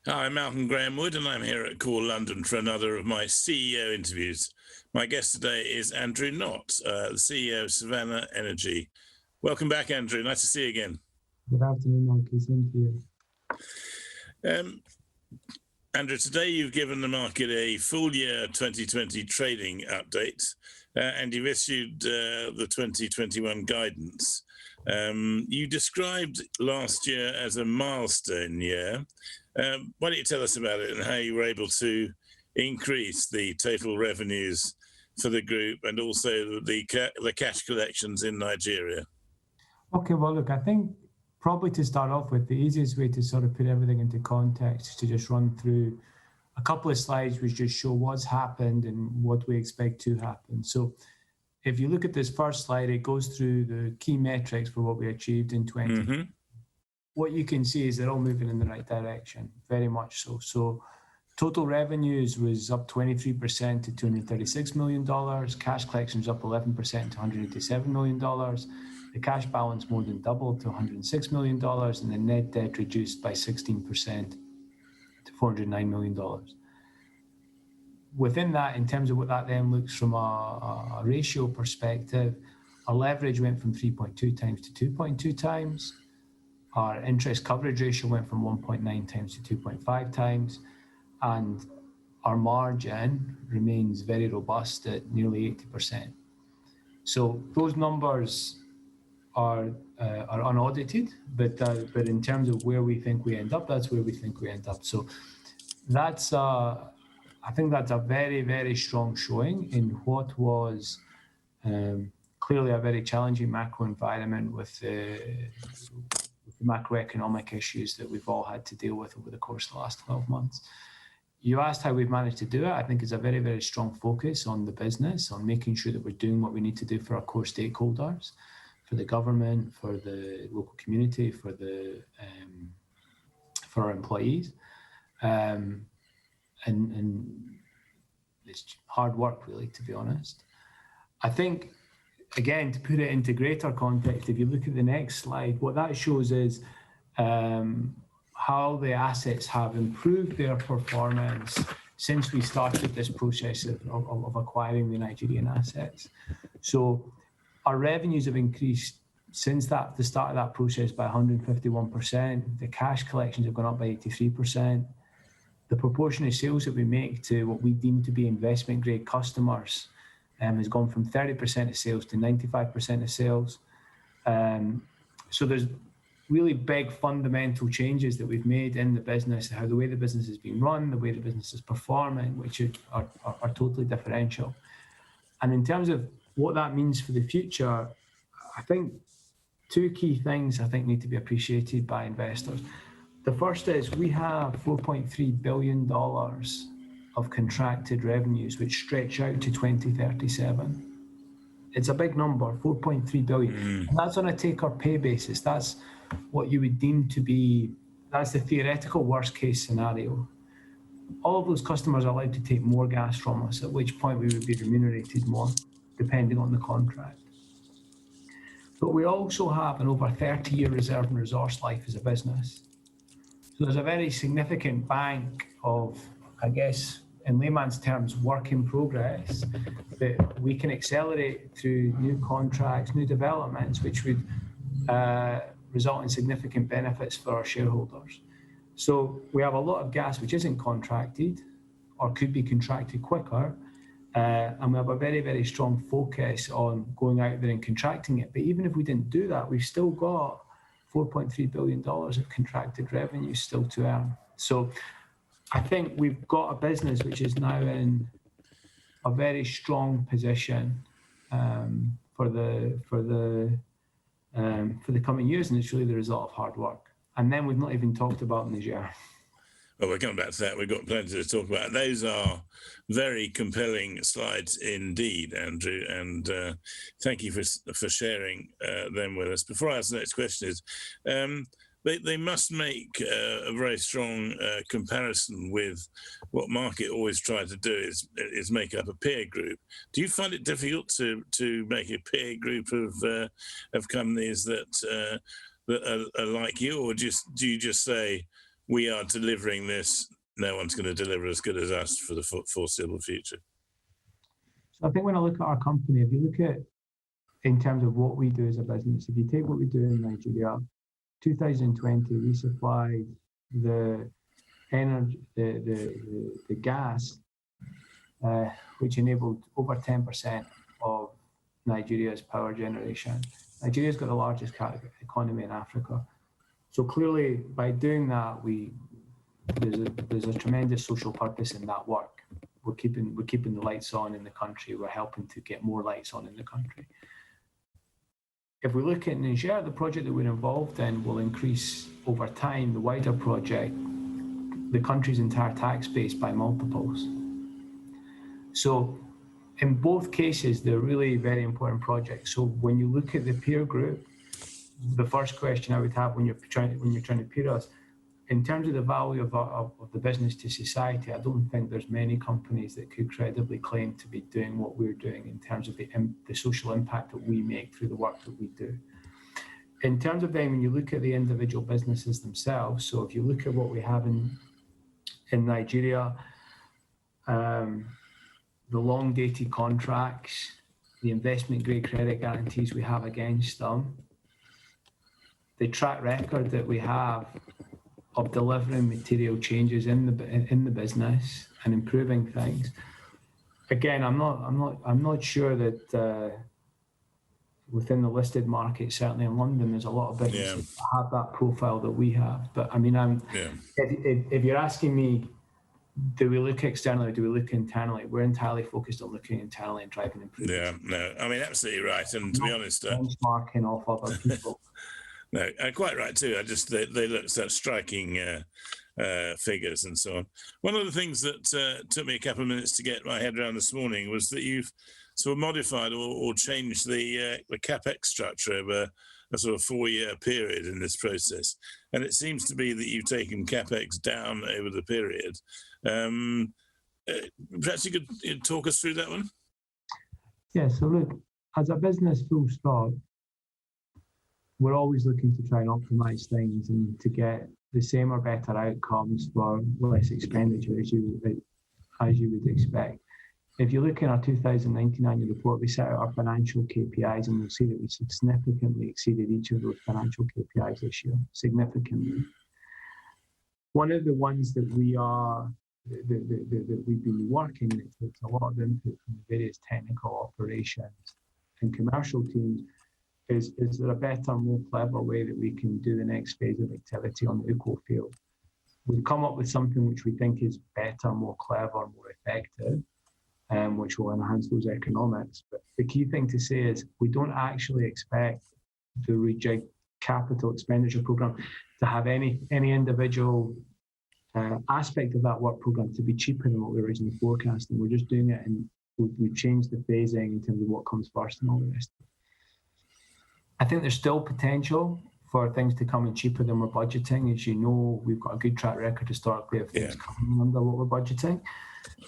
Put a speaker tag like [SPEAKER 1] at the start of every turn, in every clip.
[SPEAKER 1] Hi, I'm Malcolm Graham Wood, and I'm here at Core London for another of my CEO interviews. My guest today is Andrew Knott, the CEO of Savannah Energy. Welcome back, Andrew. Nice to see you again.
[SPEAKER 2] Good afternoon, Malcolm. Same to you.
[SPEAKER 1] Andrew, today you've given the market a full year 2020 trading update, and you've issued the 2021 guidance. You described last year as a milestone year. Why don't you tell us about it and how you were able to increase the total revenues for the group and also the cash collections in Nigeria?
[SPEAKER 2] Okay, well, look, I think probably to start off with, the easiest way to sort of put everything into context is to just run through a couple of slides which just show what's happened and what we expect to happen. So if you look at this first slide, it goes through the key metrics for what we achieved in 2020. Mm-hmm. What you can see is they're all moving in the right direction, very much so. So total revenues was up 23% to $236 million. Cash collections up 11% to $187 million. The cash balance more than doubled to $106 million, and the net debt reduced by 16% to $409 million. Within that, in terms of what that then looks from a ratio perspective, our leverage went from 3.2 times to 2.2 times. Our interest coverage ratio went from 1.9 times to 2.5 times, and our margin remains very robust at nearly 80%. So those numbers are unaudited, but in terms of where we think we end up, that's where we think we end up. So that's I think that's a very, very strong showing in what was clearly a very challenging macro environment with the macroeconomic issues that we've all had to deal with over the course of the last 12 months. You asked how we've managed to do it. I think it's a very, very strong focus on the business, on making sure that we're doing what we need to do for our core stakeholders, for the government, for the local community, for our employees. And it's hard work, really, to be honest. I think, again, to put it into greater context, if you look at the next slide, what that shows is how the assets have improved their performance since we started this process of acquiring the Nigerian assets. So our revenues have increased since the start of that process by 151%. The cash collections have gone up by 83%. The proportion of sales that we make to what we deem to be investment-grade customers has gone from 30% of sales to 95% of sales. So there's really big fundamental changes that we've made in the business, how the way the business is being run, the way the business is performing, which are totally differential. And in terms of what that means for the future, I think two key things need to be appreciated by investors. The first is we have $4.3 billion of contracted revenues, which stretch out to 2037. It's a big number, 4.3 billion. And that's on a take or pay basis. That's what you would deem to be, that's the theoretical worst case scenario. All of those customers are allowed to take more gas from us, at which point we would be remunerated more, depending on the contract. But we also have an over 30-year reserve and resource life as a business. So there's a very significant bank of, I guess, in layman's terms, work in progress that we can accelerate through new contracts, new developments, which would result in significant benefits for our shareholders. So we have a lot of gas which isn't contracted or could be contracted quicker, and we have a very, very strong focus on going out there and contracting it. But even if we didn't do that, we've still got $4.3 billion of contracted revenue still to earn. So I think we've got a business which is now in a very strong position for the coming years, and it's really the result of hard work. And then we've not even talked about Niger.
[SPEAKER 1] Well, we're coming back to that. We've got plenty to talk about. Those are very compelling slides indeed, Andrew, and thank you for sharing them with us. Before I ask the next question is, they must make a very strong comparison with what market always tries to do is make up a peer group. Do you find it difficult to make a peer group of companies that are like you, or do you just say, we are delivering this, no one's going to deliver as good as us for the foreseeable future?
[SPEAKER 2] So I think when I look at our company, if you look at in terms of what we do as a business, if you take what we do in Nigeria, 2020 we supplied the energy, the gas, which enabled over 10% of Nigeria's power generation. Nigeria's got the largest economy in Africa. So clearly, by doing that, there's a tremendous social purpose in that work. We're keeping the lights on in the country. We're helping to get more lights on in the country. If we look at Niger, the project that we're involved in will increase over time, the wider project, the country's entire tax base by multiples. So in both cases, they're really very important projects. So when you look at the peer group, the first question I would have when you're trying to peer us, in terms of the value of the business to society, I don't think there's many companies that could credibly claim to be doing what we're doing in terms of the social impact that we make through the work that we do. In terms of then, when you look at the individual businesses themselves, so if you look at what we have in Nigeria, the long-dated contracts, the investment-grade credit guarantees we have against them, the track record that we have of delivering material changes in the business and improving things. Again, I'm not sure that within the listed market, certainly in London, there's a lot of businesses that have that profile that we have. But I mean, if you're asking me, do we look externally or do we look internally? We're entirely focused on looking internally and driving improvements.
[SPEAKER 1] Yeah, no, I mean, absolutely right. And to be honest,
[SPEAKER 2] benchmarking off other people.
[SPEAKER 1] No, quite right too. They look such striking figures and so on. One of the things that took me a couple of minutes to get my head around this morning was that you've sort of modified or changed the Capex structure over a sort of 4-year period in this process, and it seems to be that you've taken Capex down over the period. Perhaps you could talk us through that one.
[SPEAKER 2] Yeah. So look, as a business, full stop, we're always looking to try and optimize things and to get the same or better outcomes for less expenditure, as you would expect. If you look in our 2019 annual report, we set out our financial KPIs, and you'll see that we significantly exceeded each of those financial KPIs this year, significantly. One of the ones that we've been working, and it takes a lot of input from the various technical operations and commercial teams, is there a better, more clever way that we can do the next phase of activity on the Uco field? We've come up with something which we think is better, more clever, more effective, which will enhance those economics. But the key thing to say is we don't actually expect the rejig capital expenditure program to have any individual aspect of that work program to be cheaper than what we originally forecast. And we're just doing it, and we've changed the phasing in terms of what comes first and all the rest. I think there's still potential for things to come in cheaper than we're budgeting. As you know, we've got a good track record historically of things coming under what we're budgeting.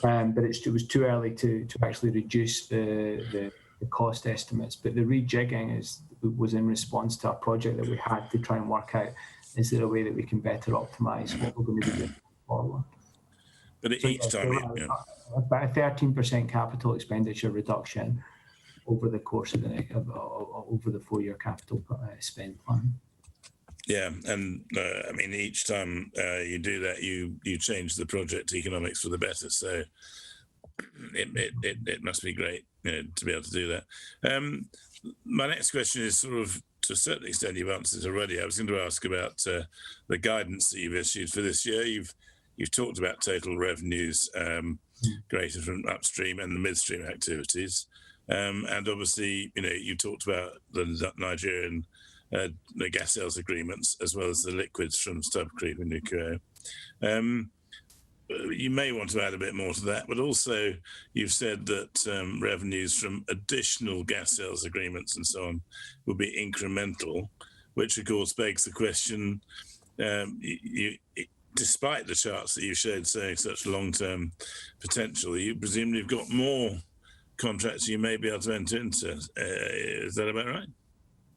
[SPEAKER 2] But it was too early to actually reduce the cost estimates. But the rejigging was in response to a project that we had to try and work out, is there a way that we can better optimize what we're going to be doing forward.
[SPEAKER 1] But each time,
[SPEAKER 2] about a 13% capital expenditure reduction over the course of over the 4-year capital spend plan.
[SPEAKER 1] Yeah, and I mean, each time you do that, you change the project economics for the better. So it must be great, to be able to do that. My next question is sort of, to a certain extent, you've answered already. I was going to ask about the guidance that you've issued for this year. You've talked about total revenues greater from upstream and the midstream activities. And obviously, you talked about the Nigerian the gas sales agreements, as well as the liquids from Stub Creek and Nukuo. You may want to add a bit more to that, but also you've said that revenues from additional gas sales agreements and so on will be incremental, which of course begs the question, despite the charts that you showed saying such long-term potential, you presumably have got more contracts you may be able to enter into. Is that about right?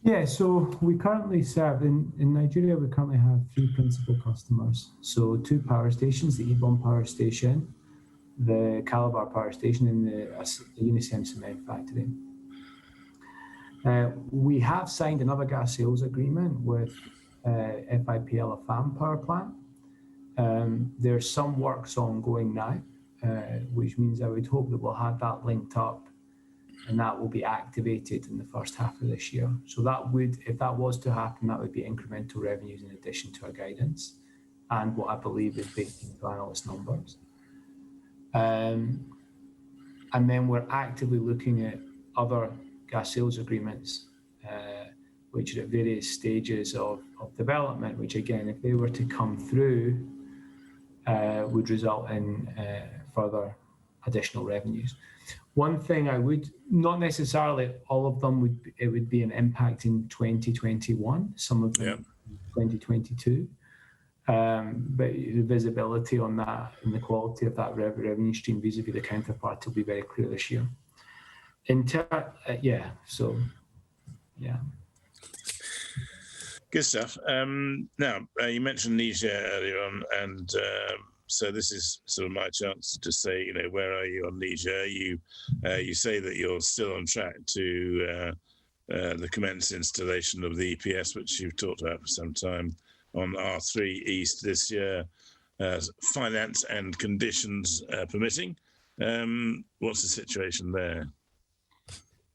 [SPEAKER 2] Yeah, so we currently serve in Nigeria. We currently have 3 principal customers. So 2 power stations: the Ebon Power Station, the Calabar Power Station, and the Unicem Cement Factory. We have signed another gas sales agreement with FIPL, a FAM power plant. There's some works ongoing now, which means I would hope that we'll have that linked up, and that will be activated in the first half of this year. So that would, if that was to happen, that would be incremental revenues in addition to our guidance and what I believe is baked into analyst numbers. And then we're actively looking at other gas sales agreements, which are at various stages of development, which again, if they were to come through, would result in further additional revenues. One thing I would, not necessarily all of them, would be an impact in 2021, some of them 2022. But the visibility on that and the quality of that revenue stream vis-a-vis the counterpart will be very clear this year.
[SPEAKER 1] Good stuff. Now, you mentioned Niger earlier on, and so this is sort of my chance to say, where are you on Niger? You say that you're still on track to the commence installation of the EPS, which you've talked about for some time, on R3 East this year, finance and conditions permitting. What's the situation there?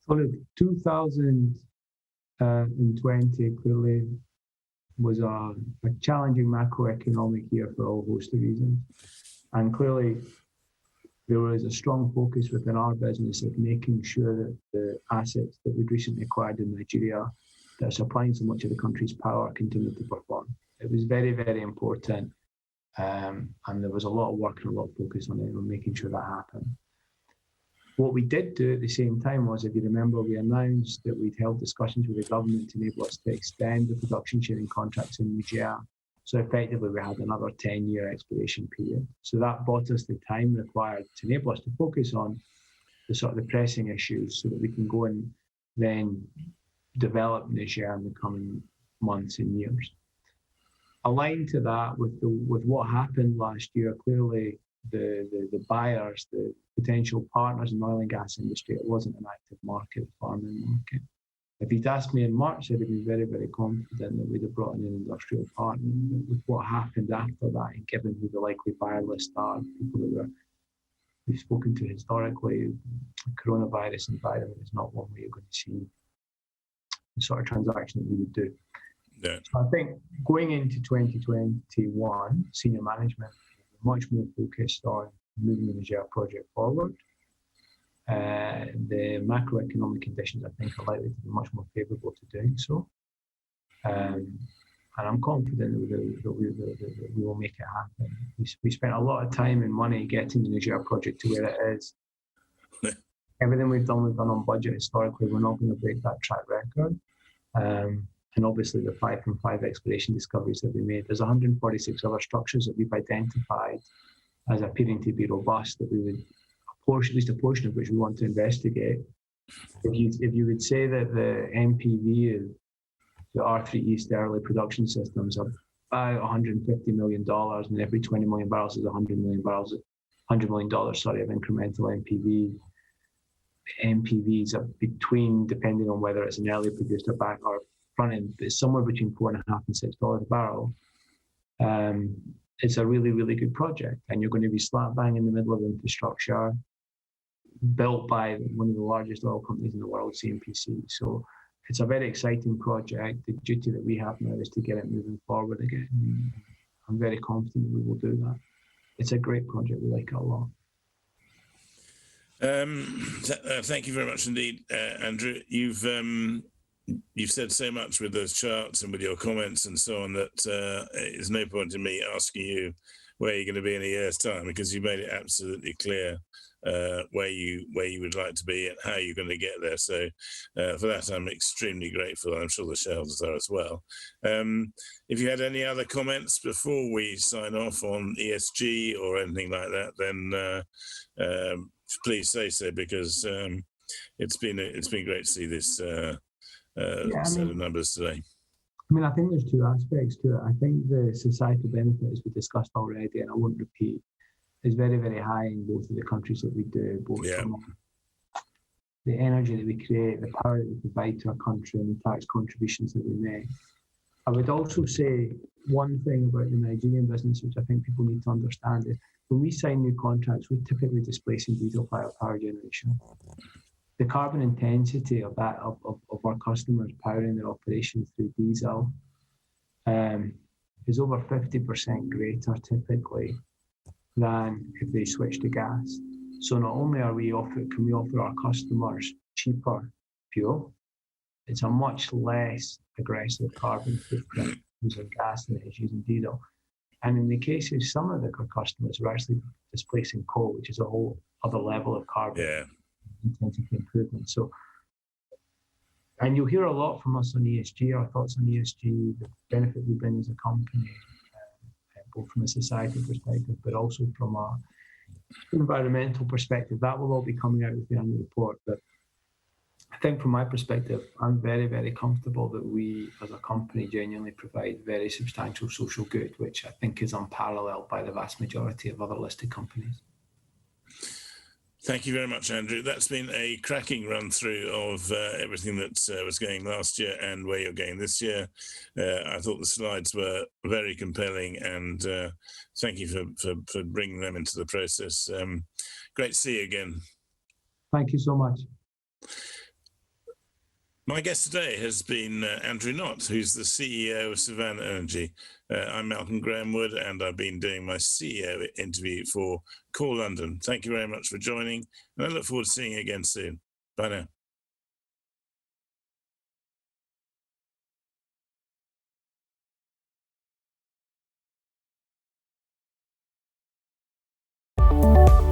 [SPEAKER 2] So 2020 clearly was a challenging macroeconomic year for a whole host of reasons. And clearly there was a strong focus within our business of making sure that the assets that we'd recently acquired in Nigeria that are supplying so much of the country's power continue to perform. It was very, very important. And there was a lot of work and a lot of focus on it, on making sure that happened. What we did do at the same time was, if you remember, we announced that we'd held discussions with the government to enable us to extend the production sharing contracts in Niger. So effectively, we had another 10-year expiration period. So that bought us the time required to enable us to focus on the sort of the pressing issues so that we can go and then develop Niger in the coming months and years. Aligned to that with what happened last year, clearly the buyers, the potential partners in the oil and gas industry, it wasn't an active market, farming market. If you'd asked me in March, I'd have been very, very confident that we'd have brought in an industrial partner. But with what happened after that, and given who the likely buyer list are, people that we've spoken to historically, the coronavirus environment is not one where you're going to see the sort of transaction that we would do.
[SPEAKER 1] Yeah.
[SPEAKER 2] So I think going into 2021, senior management is much more focused on moving the Niger project forward. The macroeconomic conditions, I think, are likely to be much more favourable to doing so. And I'm confident that we will make it happen. We spent a lot of time and money getting the Niger project to where it is. Everything we've done on budget historically. We're not going to break that track record. And obviously the 5 from 5 exploration discoveries that we made. There's 146 other structures that we've identified as appearing to be robust, that we would, at least a portion of which we want to investigate. If you would say that the NPV of the R3 East early production systems are about $150 million, and every 20 million barrels is $100 million of incremental NPV. NPVs are between, depending on whether it's an early produced or back or front end, it's somewhere between $4.5 and $6 a barrel. It's a really, really good project, and you're going to be slap bang in the middle of infrastructure built by one of the largest oil companies in the world, CNPC. So it's a very exciting project. The duty that we have now is to get it moving forward again. I'm very confident we will do that. It's a great project. We like it a lot.
[SPEAKER 1] Thank you very much indeed, Andrew. You've said so much with those charts and with your comments and so on that there's no point in me asking you where you're going to be in a year's time, because you made it absolutely clear where you would like to be and how you're going to get there. So for that, I'm extremely grateful. I'm sure the shareholders are as well. If you had any other comments before we sign off on ESG or anything like that, then please say so, because it's been great to see this set of numbers today?
[SPEAKER 2] I mean, I think there's two aspects to it. I think the societal benefit, as we discussed already, and I won't repeat, is very, very high in both of the countries that we do, both from the energy that we create, the power that we provide to our country, and the tax contributions that we make. I would also say one thing about the Nigerian business, which I think people need to understand, is when we sign new contracts, we're typically displacing diesel-fired power generation. The carbon intensity of that of our customers powering their operations through diesel is over 50% greater typically than if they switch to gas. So not only can we offer our customers cheaper fuel, it's a much less aggressive carbon footprint using gas than it is using diesel. And in the case of some of our customers, we're actually displacing coal, which is a whole other level of carbon intensity improvement. So, and you'll hear a lot from us on ESG, our thoughts on ESG, the benefit we bring as a company, both from a societal perspective, but also from an environmental perspective. That will all be coming out with the annual report. But I think from my perspective, I'm very, very comfortable that we as a company genuinely provide very substantial social good, which I think is unparalleled by the vast majority of other listed companies.
[SPEAKER 1] Thank you very much, Andrew. That's been a cracking run through of everything that was going last year and where you're going this year. I thought the slides were very compelling, and thank you for bringing them into the process. Great to see you again.
[SPEAKER 2] Thank you so much.
[SPEAKER 1] My guest today has been Andrew Knott, who's the CEO of Savannah Energy. I'm Malcolm Graham-Wood, and I've been doing my CEO interview for Core London. Thank you very much for joining, and I look forward to seeing you again soon. Bye now.